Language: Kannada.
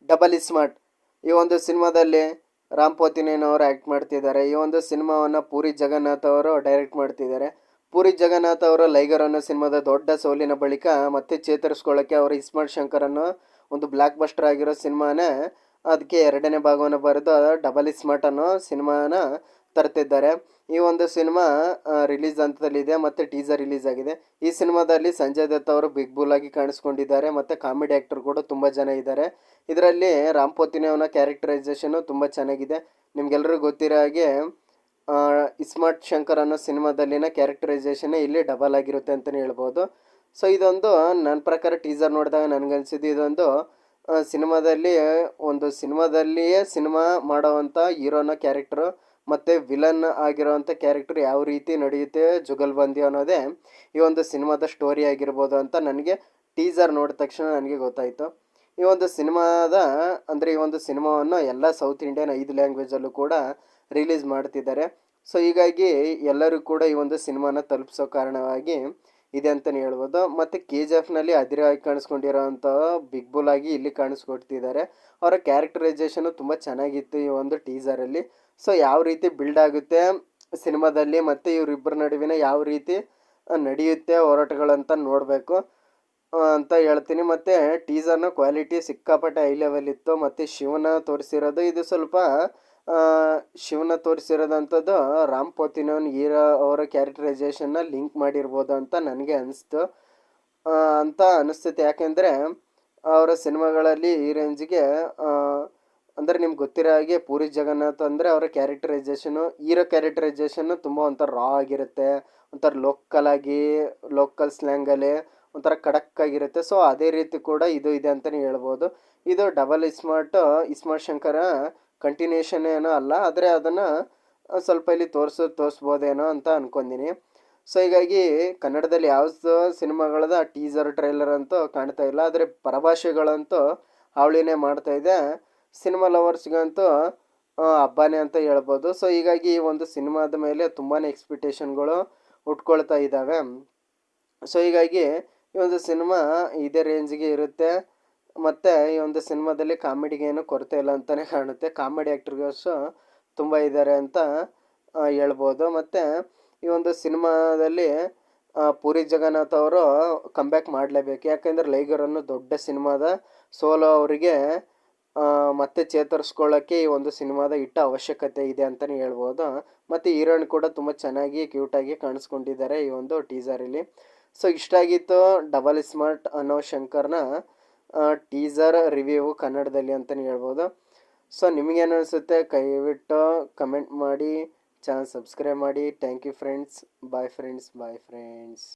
Double smart. ಈ ಒಂದು ಸಿನಿಮಾದಲ್ಲಿ ರಾಮ್ ಪೋತಿನೇನಿ ಅವರು ಆ್ಯಕ್ಟ್ ಮಾಡ್ತಿದ್ದಾರೆ. ಈ ಒಂದು ಸಿನಿಮಾವನ್ನು ಪೂರಿ ಜಗನ್ನಾಥ್ ಅವರು ಡೈರೆಕ್ಟ್ ಮಾಡ್ತಿದ್ದಾರೆ. ಪೂರಿ ಜಗನ್ನಾಥ್ ಅವರು ಲೈಗರ್ ಅನ್ನೋ ಸಿನಿಮಾದ ದೊಡ್ಡ ಸೋಲಿನ ಬಳಿಕ ಮತ್ತೆ ಚೇತರಿಸ್ಕೊಳ್ಳೋಕ್ಕೆ ಅವರು ಇಸ್ಮಾರ್ಟ್ ಶಂಕರ್ ಅನ್ನೋ ಒಂದು ಬ್ಲಾಕ್ ಬಸ್ಟರ್ ಆಗಿರೋ ಸಿನಿಮಾನೇ ಅದಕ್ಕೆ ಎರಡನೇ ಭಾಗವನ್ನು ಬರೆದು ಡಬಲ್ ಸ್ಮಾರ್ಟ್ ಅನ್ನೋ ಸಿನಿಮಾನ ತರ್ತಿದ್ದಾರೆ. ಈ ಒಂದು ಸಿನಿಮಾ ರಿಲೀಸ್ ಹಂತದಲ್ಲಿದೆ ಮತ್ತು ಟೀಸರ್ ರಿಲೀಸ್ ಆಗಿದೆ. ಈ ಸಿನಿಮಾದಲ್ಲಿ ಸಂಜಯ್ ದತ್ ಅವರು ಬಿಗ್ ಬುಲ್ ಆಗಿ ಕಾಣಿಸ್ಕೊಂಡಿದ್ದಾರೆ ಮತ್ತು ಕಾಮಿಡಿ ಆ್ಯಕ್ಟರ್ ಕೂಡ ತುಂಬ ಜನ ಇದ್ದಾರೆ. ಇದರಲ್ಲಿ ರಾಮ್ ಪೋತಿನೇ ಅವನ ಕ್ಯಾರೆಕ್ಟರೈಸೇಷನು ತುಂಬ ಚೆನ್ನಾಗಿದೆ. ನಿಮ್ಗೆಲ್ರಿಗೂ ಗೊತ್ತಿರೋ ಹಾಗೆ ಇಸ್ಮಾರ್ಟ್ ಶಂಕರ್ ಅನ್ನೋ ಸಿನಿಮಾದಲ್ಲಿನ ಕ್ಯಾರೆಕ್ಟರೈಸೇಷನ್ನೇ ಇಲ್ಲಿ ಡಬಲ್ ಆಗಿರುತ್ತೆ ಅಂತಲೇ ಹೇಳ್ಬೋದು. ಸೊ ಇದೊಂದು ನನ್ನ ಪ್ರಕಾರ ಟೀಸರ್ ನೋಡಿದಾಗ ನನಗನ್ಸಿದ್ದು ಇದೊಂದು ಸಿನಿಮಾದಲ್ಲಿ ಒಂದು ಸಿನಿಮಾದಲ್ಲಿಯೇ ಸಿನಿಮಾ ಮಾಡೋವಂಥ ಹೀರೋನ ಕ್ಯಾರೆಕ್ಟರು ಮತ್ತು ವಿಲನ್ ಆಗಿರೋವಂಥ ಕ್ಯಾರೆಕ್ಟರ್ ಯಾವ ರೀತಿ ನಡೆಯುತ್ತೆ ಜುಗಲ್ಬಂದಿ ಅನ್ನೋದೇ ಈ ಒಂದು ಸಿನಿಮಾದ ಸ್ಟೋರಿ ಆಗಿರ್ಬೋದು ಅಂತ ನನಗೆ ಟೀಸರ್ ನೋಡಿದ ತಕ್ಷಣ ನನಗೆ ಗೊತ್ತಾಯಿತು. ಈ ಒಂದು ಸಿನಿಮಾದ ಅಂದರೆ ಈ ಒಂದು ಸಿನಿಮಾವನ್ನು ಎಲ್ಲ ಸೌತ್ ಇಂಡಿಯನ್ 5 ಲ್ಯಾಂಗ್ವೇಜಲ್ಲೂ ಕೂಡ ರಿಲೀಸ್ ಮಾಡ್ತಿದ್ದಾರೆ. ಸೊ ಹೀಗಾಗಿ ಎಲ್ಲರೂ ಕೂಡ ಈ ಒಂದು ಸಿನಿಮಾನ ತಲುಪಿಸೋ ಕಾರಣವಾಗಿ ಇದೆ ಅಂತಲೇ ಹೇಳ್ಬೋದು. ಮತ್ತು KGFನಲ್ಲಿ ಅದಿರಾಗಿ ಕಾಣಿಸ್ಕೊಂಡಿರೋವಂಥ ಬಿಗ್ ಬುಲ್ ಆಗಿ ಇಲ್ಲಿ ಕಾಣಿಸ್ಕೊಡ್ತಿದ್ದಾರೆ. ಅವರ ಕ್ಯಾರೆಕ್ಟರೈಸೇಷನು ತುಂಬ ಚೆನ್ನಾಗಿತ್ತು ಈ ಒಂದು ಟೀಸರಲ್ಲಿ. ಸೊ ಯಾವ ರೀತಿ ಬಿಲ್ಡ್ ಆಗುತ್ತೆ ಸಿನಿಮಾದಲ್ಲಿ ಮತ್ತು ಇವರಿಬ್ಬರ ನಡುವಿನ ಯಾವ ರೀತಿ ನಡೆಯುತ್ತೆ ಹೋರಾಟಗಳಂತ ನೋಡಬೇಕು ಅಂತ ಹೇಳ್ತೀನಿ. ಮತ್ತು ಟೀಸರ್ನ ಕ್ವಾಲಿಟಿ ಸಿಕ್ಕಾಪಟ್ಟೆ ಹೈ ಲೆವೆಲ್ ಇತ್ತು. ಮತ್ತು ಶಿವನ ತೋರಿಸಿರೋದು ಇದು ಸ್ವಲ್ಪ ಶಿವನ ತೋರಿಸಿರೋದಂಥದ್ದು ರಾಮ್ ಪೋತಿನೇನಿ ಹೀರೋ ಅವರ ಕ್ಯಾರೆಕ್ಟರೈಸೇಷನ್ನ ಲಿಂಕ್ ಮಾಡಿರ್ಬೋದು ಅಂತ ನನಗೆ ಅನಿಸ್ತು ಅಂತ ಅನಿಸ್ತೈತೆ. ಯಾಕೆಂದರೆ ಅವರ ಸಿನಿಮಾಗಳಲ್ಲಿ ಈ ರೇಂಜಿಗೆ ಅಂದರೆ ನಿಮ್ಗೆ ಗೊತ್ತಿರೋ ಹಾಗೆ ಪೂರಿ ಜಗನ್ನಾಥ್ ಅಂದರೆ ಅವರ ಕ್ಯಾರೆಕ್ಟರೈಸೇಷನು ಹೀರೋ ಕ್ಯಾರೆಕ್ಟರೈಸೇಷನ್ನು ತುಂಬ ಒಂಥರ ರಾ ಆಗಿರುತ್ತೆ, ಒಂಥರ ಲೋಕಲ್ ಸ್ಲ್ಯಾಂಗಲ್ಲಿ ಒಂಥರ ಖಡಕ್ ಆಗಿರುತ್ತೆ. ಸೊ ಅದೇ ರೀತಿ ಕೂಡ ಇದು ಇದೆ ಅಂತಲೇ ಹೇಳ್ಬೋದು. ಇದು ಡಬಲ್ ಇಸ್ಮಾರ್ಟ್ ಶಂಕರ ಕಂಟಿನ್ಯೂಷನ್ ಏನೋ ಅಲ್ಲ, ಆದರೆ ಅದನ್ನು ಸ್ವಲ್ಪ ಇಲ್ಲಿ ತೋರಿಸ್ಬೋದೇನೋ ಅಂತ ಅಂದ್ಕೊಂಡಿನಿ. ಸೊ ಹೀಗಾಗಿ ಕನ್ನಡದಲ್ಲಿ ಯಾವ ಸಿನಿಮಾಗಳದ ಟೀಸರ್ ಟ್ರೈಲರ್ ಅಂತೂ ಕಾಣ್ತಾ ಇಲ್ಲ, ಆದರೆ ಪರಭಾಷೆಗಳಂತೂ ಹಾವಳಿನೇ ಮಾಡ್ತಾಯಿದೆ. ಸಿನಿಮಾ ಲವರ್ಸ್ಗಂತೂ ಹಬ್ಬನೇ ಅಂತ ಹೇಳ್ಬೋದು. ಸೊ ಹೀಗಾಗಿ ಈ ಒಂದು ಸಿನಿಮಾದ ಮೇಲೆ ತುಂಬಾ ಎಕ್ಸ್ಪೆಕ್ಟೇಷನ್ಗಳು ಉಟ್ಕೊಳ್ತಾ ಇದ್ದಾವೆ. ಸೊ ಹೀಗಾಗಿ ಈ ಒಂದು ಸಿನಿಮಾ ಇದೇ ರೇಂಜಿಗೆ ಇರುತ್ತೆ. ಮತ್ತು ಈ ಒಂದು ಸಿನಿಮಾದಲ್ಲಿ ಕಾಮಿಡಿಗೆ ಏನು ಕೊರತೆ ಇಲ್ಲ ಅಂತಲೇ ಕಾಣುತ್ತೆ. ಕಾಮಿಡಿ ಆ್ಯಕ್ಟರ್ಸ್ ತುಂಬ ಇದ್ದಾರೆ ಅಂತ ಹೇಳ್ಬೋದು. ಮತ್ತು ಈ ಒಂದು ಸಿನಿಮಾದಲ್ಲಿ ಪೂರಿ ಜಗನ್ನಾಥ್ ಅವರು ಕಮ್ಬ್ಯಾಕ್ ಮಾಡಲೇಬೇಕು. ಯಾಕೆಂದರೆ ಲೈಗರ್ ಅನ್ನೋ ದೊಡ್ಡ ಸಿನಿಮಾದ ಸೋಲೋ ಅವರಿಗೆ ಮತ್ತೆ ಚೇತರಿಸ್ಕೊಳ್ಳೋಕ್ಕೆ ಈ ಒಂದು ಸಿನಿಮಾದ ಅವಶ್ಯಕತೆ ಇದೆ ಅಂತಲೇ ಹೇಳ್ಬೋದು. ಮತ್ತು ಹೀರೋಯಿನ್ ಕೂಡ ತುಂಬ ಚೆನ್ನಾಗಿ ಕ್ಯೂಟಾಗಿ ಕಾಣಿಸ್ಕೊಂಡಿದ್ದಾರೆ ಈ ಒಂದು ಟೀಸರಲ್ಲಿ. ಸೊ ಇಷ್ಟ ಆಗಿತ್ತು ಡಬಲ್ ಸ್ಮಾರ್ಟ್ ಅನ್ನೋ ಶಂಕರ್ನ ಟೀಸರ್ ರಿವ್ಯೂ ಕನ್ನಡದಲ್ಲಿ ಅಂತಲೇ ಹೇಳ್ಬೋದು. ಸೊ ನಿಮಗೇನು ಅನಿಸುತ್ತೆ ದಯವಿಟ್ಟು ಕಮೆಂಟ್ ಮಾಡಿ, ಚಾನಲ್ ಸಬ್ಸ್ಕ್ರೈಬ್ ಮಾಡಿ. Thank you friends. Bye friends.